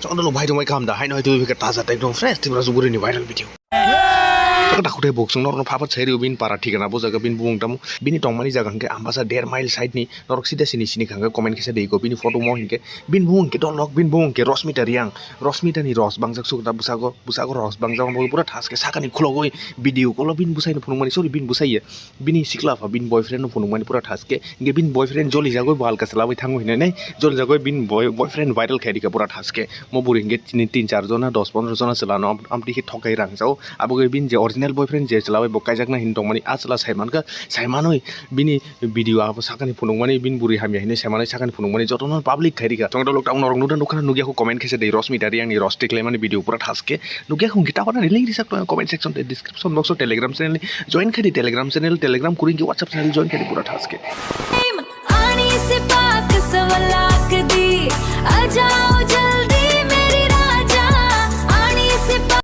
Chondolo bhai dong mai kam da hai noi tu ke taza ta ekdom fresh tiprajwk buri ni viral video. Takut boxing nor phapat chai bin para thikana bo jaga bin bung tam bini tongmani jaga ke Ambasa 1.5 mile side ni norok sida sini khanga comment kese dei ko bini photo mo hinke bin bung ke don lok bin bung ke rosmita riang rosmita ni ros bangjak sukta busago ros bangjak mo pura thas ke sakani khulogoi video ko bin busai no phunung mani sorry bin busai ye bini sikla fa bin boyfriend no phunung mani pura thas ke nge bin boyfriend joli jagoi bal ka sala bai thango hine nei joli jagoi bin boyfriend viral khaidi ka pura thas ke mo buri nge 3-4 jona 10-15 jona selano amti hi thokai rang jau abogai bin je original boyfriend je chalabai bo kaijakna hin tongmani achla saimanka saimanoi bini video abo sakani phunungmani bin buri hamya hine saimanai sakani phunungmani jotono public khairika tongdo lockdown norong nudan dokana nugia ko comment kese dei rosmita riang ni rostik lemani video pura thaske nugia ko gita bana link disak to comment section te description box o telegram channel join khadi telegram channel telegram kuring ki whatsapp channel join khadi pura thaske